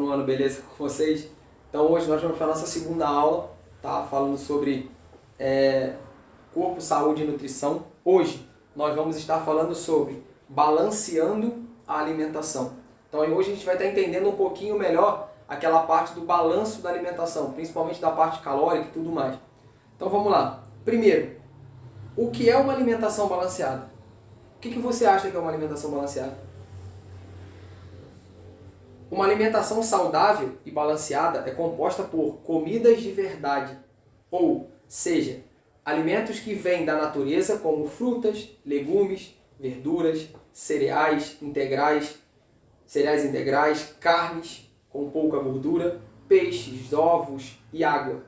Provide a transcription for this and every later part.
nono ano, beleza com vocês? Então hoje nós vamos para a nossa segunda aula, tá? Falando sobre corpo, saúde e nutrição. Hoje nós vamos estar falando sobre balanceando a alimentação. Então hoje a gente vai estar entendendo um pouquinho melhor aquela parte do balanço da alimentação, principalmente da parte calórica e tudo mais. Então vamos lá. Primeiro, o que é uma alimentação balanceada? O que você acha que é uma alimentação balanceada? Uma alimentação saudável e balanceada é composta por comidas de verdade, ou seja, alimentos que vêm da natureza como frutas, legumes, verduras, cereais integrais, carnes com pouca gordura, peixes, ovos e água.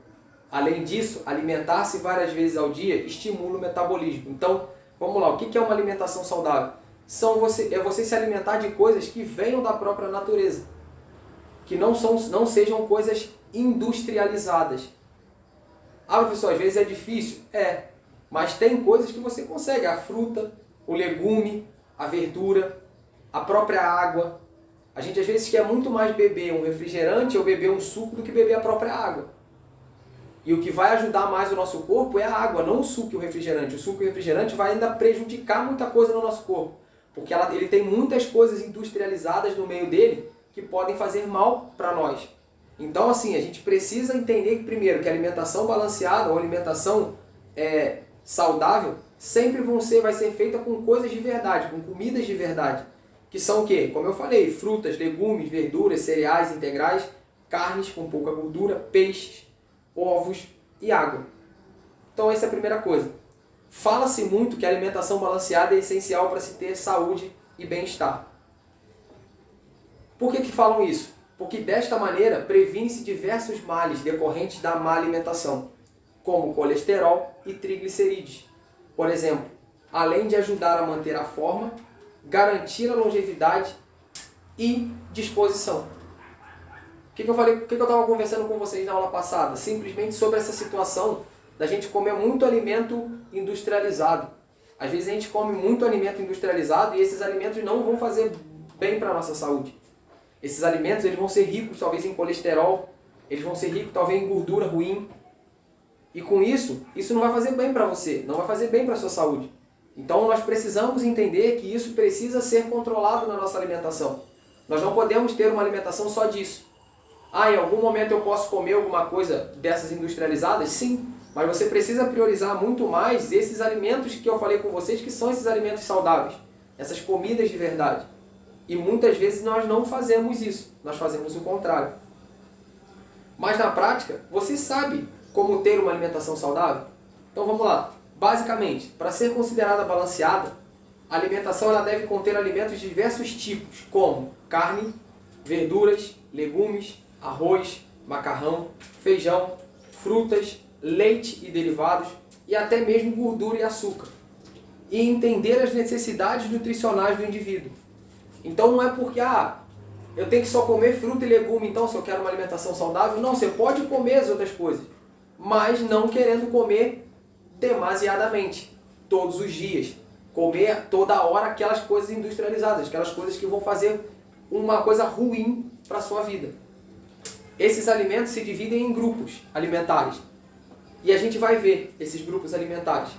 Além disso, alimentar-se várias vezes ao dia estimula o metabolismo. Então, vamos lá, o que é uma alimentação saudável? É você se alimentar de coisas que venham da própria natureza, que não sejam coisas industrializadas. Ah, professor, às vezes é difícil? Mas tem coisas que você consegue, a fruta, o legume, a verdura, a própria água. A gente às vezes quer muito mais beber um refrigerante ou beber um suco do que beber a própria água. E o que vai ajudar mais o nosso corpo é a água, não o suco e o refrigerante. O suco e o refrigerante vai ainda prejudicar muita coisa no nosso corpo, porque ele tem muitas coisas industrializadas no meio dele que podem fazer mal para nós. Então, assim, a gente precisa entender primeiro que a alimentação balanceada ou alimentação saudável sempre vai ser feita com coisas de verdade, com comidas de verdade. Que são o quê? Como eu falei, frutas, legumes, verduras, cereais integrais, carnes com pouca gordura, peixes, ovos e água. Então essa é a primeira coisa. Fala-se muito que a alimentação balanceada é essencial para se ter saúde e bem-estar. Por que falam isso? Porque desta maneira previne-se diversos males decorrentes da má alimentação, como colesterol e triglicerídeos. Por exemplo, além de ajudar a manter a forma, garantir a longevidade e disposição. O que eu estava conversando com vocês na aula passada? Simplesmente sobre essa situação da gente comer muito alimento industrializado. Às vezes a gente come muito alimento industrializado e esses alimentos não vão fazer bem para a nossa saúde. Esses alimentos eles vão ser ricos talvez em colesterol, eles vão ser ricos talvez em gordura ruim. E com isso não vai fazer bem para você, não vai fazer bem para a sua saúde. Então nós precisamos entender que isso precisa ser controlado na nossa alimentação. Nós não podemos ter uma alimentação só disso. Em algum momento eu posso comer alguma coisa dessas industrializadas? Sim, mas você precisa priorizar muito mais esses alimentos que eu falei com vocês, que são esses alimentos saudáveis, essas comidas de verdade. E muitas vezes nós não fazemos isso, nós fazemos o contrário. Mas na prática, você sabe como ter uma alimentação saudável? Então vamos lá. Basicamente, para ser considerada balanceada, a alimentação ela deve conter alimentos de diversos tipos, como carne, verduras, legumes, arroz, macarrão, feijão, frutas, leite e derivados e até mesmo gordura e açúcar. E entender as necessidades nutricionais do indivíduo. Então não é porque eu tenho que só comer fruta e legume, então se eu quero uma alimentação saudável, não, você pode comer as outras coisas, mas não querendo comer demasiadamente, todos os dias. Comer toda hora aquelas coisas industrializadas, aquelas coisas que vão fazer uma coisa ruim para a sua vida. Esses alimentos se dividem em grupos alimentares. E a gente vai ver esses grupos alimentares.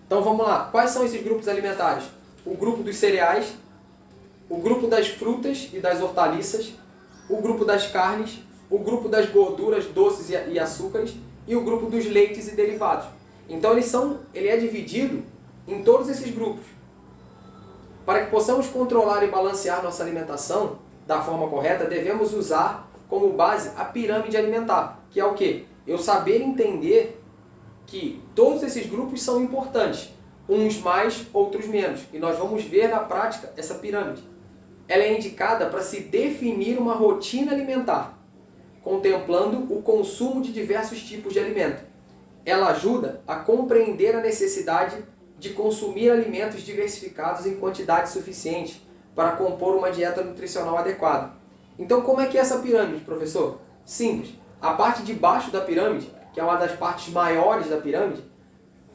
Então vamos lá. Quais são esses grupos alimentares? O grupo dos cereais, o grupo das frutas e das hortaliças, o grupo das carnes, o grupo das gorduras, doces e açúcares e o grupo dos leites e derivados. Então ele é dividido em todos esses grupos. Para que possamos controlar e balancear nossa alimentação da forma correta, devemos usar como base a pirâmide alimentar, que é o quê? Eu saber entender que todos esses grupos são importantes, uns mais, outros menos. E nós vamos ver na prática essa pirâmide. Ela é indicada para se definir uma rotina alimentar, contemplando o consumo de diversos tipos de alimento. Ela ajuda a compreender a necessidade de consumir alimentos diversificados em quantidade suficiente para compor uma dieta nutricional adequada. Então, como é que é essa pirâmide, professor? Simples. A parte de baixo da pirâmide, que é uma das partes maiores da pirâmide,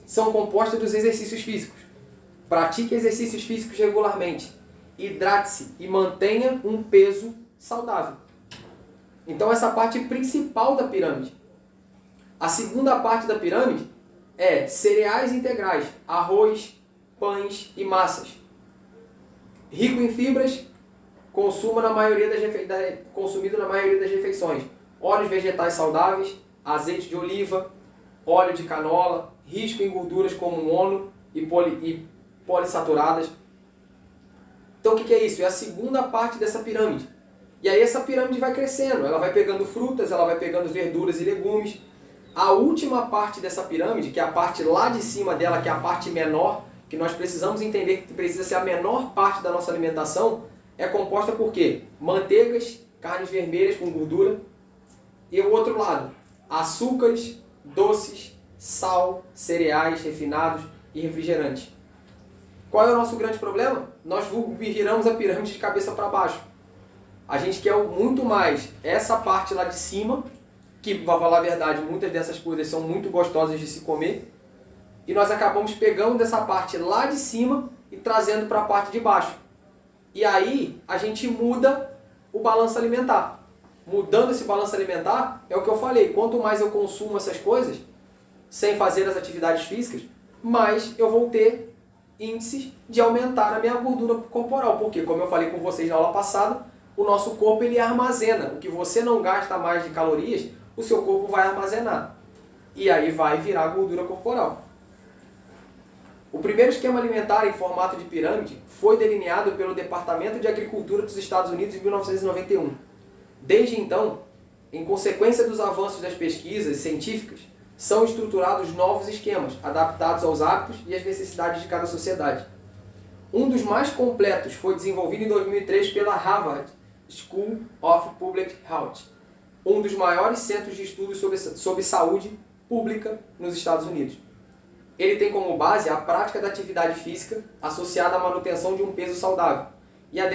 são compostas dos exercícios físicos. Pratique exercícios físicos regularmente. Hidrate-se e mantenha um peso saudável. Então essa parte principal da pirâmide. A segunda parte da pirâmide é cereais integrais, arroz, pães e massas. Rico em fibras, consumido na maioria das refeições. Óleos vegetais saudáveis, azeite de oliva, óleo de canola, rico em gorduras como mono e polissaturadas. Então o que é isso? É a segunda parte dessa pirâmide. E aí essa pirâmide vai crescendo, ela vai pegando frutas, ela vai pegando verduras e legumes. A última parte dessa pirâmide, que é a parte lá de cima dela, que é a parte menor, que nós precisamos entender que precisa ser a menor parte da nossa alimentação, é composta por quê? Manteigas, carnes vermelhas com gordura, e o outro lado, açúcares, doces, sal, cereais refinados e refrigerantes. Qual é o nosso grande problema? Nós viramos a pirâmide de cabeça para baixo. A gente quer muito mais essa parte lá de cima, que, para falar a verdade, muitas dessas coisas são muito gostosas de se comer, e nós acabamos pegando dessa parte lá de cima e trazendo para a parte de baixo. E aí a gente muda o balanço alimentar. Mudando esse balanço alimentar, é o que eu falei, quanto mais eu consumo essas coisas, sem fazer as atividades físicas, mais eu vou ter índices de aumentar a minha gordura corporal. Porque, como eu falei com vocês na aula passada, o nosso corpo ele armazena. O que você não gasta mais de calorias, o seu corpo vai armazenar. E aí vai virar gordura corporal. O primeiro esquema alimentar em formato de pirâmide foi delineado pelo Departamento de Agricultura dos Estados Unidos em 1991. Desde então, em consequência dos avanços das pesquisas científicas, são estruturados novos esquemas, adaptados aos hábitos e às necessidades de cada sociedade. Um dos mais completos foi desenvolvido em 2003 pela Harvard School of Public Health, um dos maiores centros de estudos sobre saúde pública nos Estados Unidos. Ele tem como base a prática da atividade física associada à manutenção de um peso saudável e a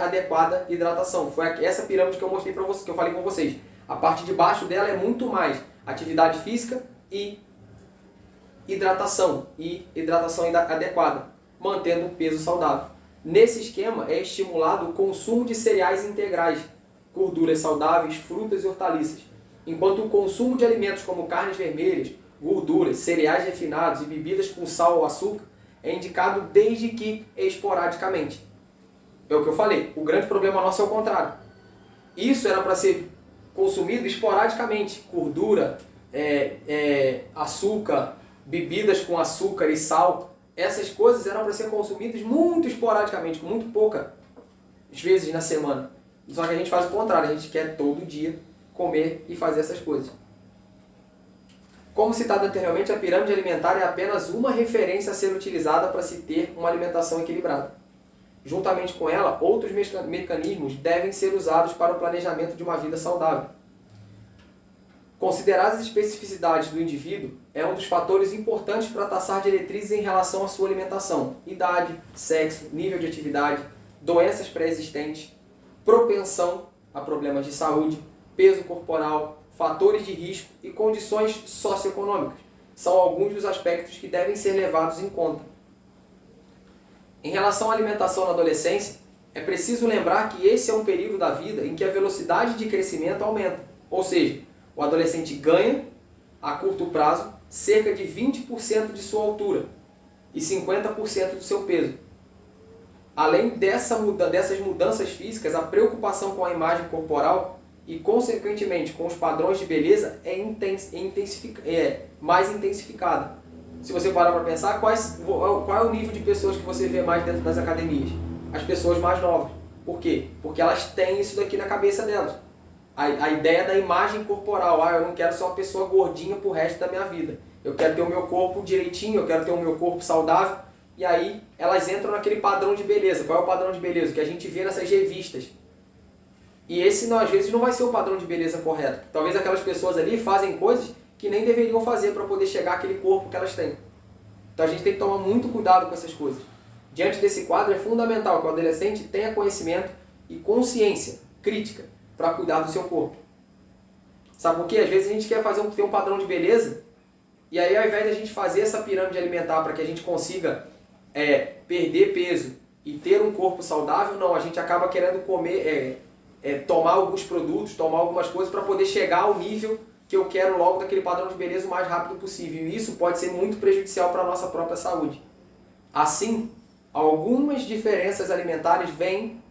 adequada hidratação. Foi essa pirâmide que eu mostrei para vocês, que eu falei com vocês. A parte de baixo dela é muito mais atividade física e hidratação adequada, mantendo um peso saudável. Nesse esquema é estimulado o consumo de cereais integrais, gorduras saudáveis, frutas e hortaliças, enquanto o consumo de alimentos como carnes vermelhas, gorduras, cereais refinados e bebidas com sal ou açúcar é indicado desde que esporadicamente. É o que eu falei, o grande problema nosso é o contrário. Isso era para ser consumido esporadicamente, gordura, açúcar, bebidas com açúcar e sal, essas coisas eram para ser consumidas muito esporadicamente, com muito poucas vezes na semana. Só que a gente faz o contrário, a gente quer todo dia comer e fazer essas coisas. Como citado anteriormente, a pirâmide alimentar é apenas uma referência a ser utilizada para se ter uma alimentação equilibrada. Juntamente com ela, outros mecanismos devem ser usados para o planejamento de uma vida saudável. Considerar as especificidades do indivíduo é um dos fatores importantes para traçar diretrizes em relação à sua alimentação, idade, sexo, nível de atividade, doenças pré-existentes, propensão a problemas de saúde, peso corporal, fatores de risco e condições socioeconômicas. São alguns dos aspectos que devem ser levados em conta. Em relação à alimentação na adolescência, é preciso lembrar que esse é um período da vida em que a velocidade de crescimento aumenta, ou seja, o adolescente ganha, a curto prazo, cerca de 20% de sua altura e 50% do seu peso. Além dessas mudanças físicas, a preocupação com a imagem corporal e, consequentemente, com os padrões de beleza é mais intensificada. Se você parar para pensar, qual é o nível de pessoas que você vê mais dentro das academias? As pessoas mais novas. Por quê? Porque elas têm isso daqui na cabeça delas. A ideia da imagem corporal. Eu não quero ser uma pessoa gordinha pro resto da minha vida. Eu quero ter o meu corpo direitinho, eu quero ter o meu corpo saudável. E aí elas entram naquele padrão de beleza. Qual é o padrão de beleza? Que a gente vê nessas revistas. E esse, às vezes, não vai ser o padrão de beleza correto. Talvez aquelas pessoas ali fazem coisas que nem deveriam fazer para poder chegar àquele corpo que elas têm. Então a gente tem que tomar muito cuidado com essas coisas. Diante desse quadro, é fundamental que o adolescente tenha conhecimento e consciência crítica para cuidar do seu corpo. Sabe por quê? Às vezes a gente quer ter um padrão de beleza e aí, ao invés de a gente fazer essa pirâmide alimentar para que a gente consiga perder peso e ter um corpo saudável, não, a gente acaba querendo comer, tomar alguns produtos, tomar algumas coisas para poder chegar ao nível que eu quero logo daquele padrão de beleza o mais rápido possível. E isso pode ser muito prejudicial para a nossa própria saúde. Assim, algumas diferenças alimentares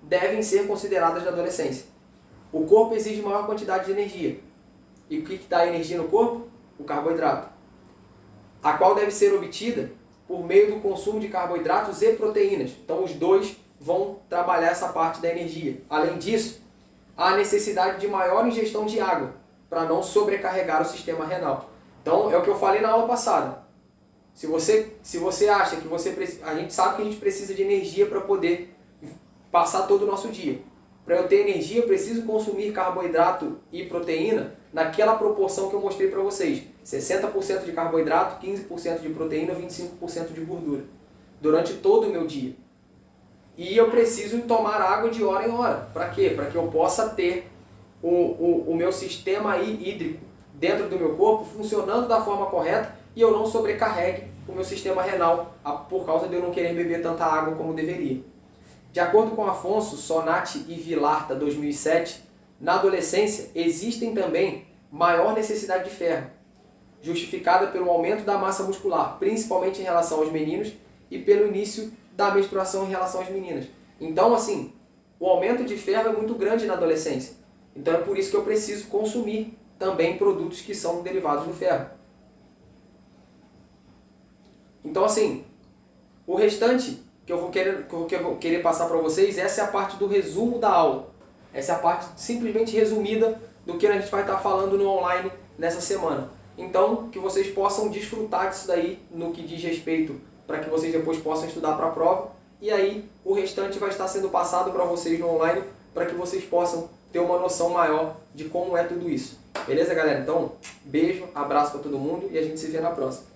devem ser consideradas na adolescência. O corpo exige maior quantidade de energia. E o que dá energia no corpo? O carboidrato. A qual deve ser obtida por meio do consumo de carboidratos e proteínas. Então os dois vão trabalhar essa parte da energia. Além disso, há necessidade de maior ingestão de água para não sobrecarregar o sistema renal. Então é o que eu falei na aula passada. Se você acha que a gente sabe que a gente precisa de energia para poder passar todo o nosso dia. Para eu ter energia, eu preciso consumir carboidrato e proteína naquela proporção que eu mostrei para vocês. 60% de carboidrato, 15% de proteína, 25% de gordura. Durante todo o meu dia. E eu preciso tomar água de hora em hora. Para quê? Para que eu possa ter o meu sistema hídrico dentro do meu corpo funcionando da forma correta e eu não sobrecarregue o meu sistema renal por causa de eu não querer beber tanta água como deveria. De acordo com Afonso, Sonati e Vilarta, 2007, na adolescência existem também maior necessidade de ferro, justificada pelo aumento da massa muscular, principalmente em relação aos meninos e pelo início da menstruação em relação às meninas. Então, assim, o aumento de ferro é muito grande na adolescência. Então é por isso que eu preciso consumir também produtos que são derivados do ferro. Então, assim, o restante que eu vou querer passar para vocês, essa é a parte do resumo da aula. Essa é a parte simplesmente resumida do que a gente vai estar falando no online nessa semana. Então, que vocês possam desfrutar disso daí no que diz respeito para que vocês depois possam estudar para a prova. E aí, o restante vai estar sendo passado para vocês no online para que vocês possam ter uma noção maior de como é tudo isso. Beleza, galera? Então, beijo, abraço para todo mundo e a gente se vê na próxima.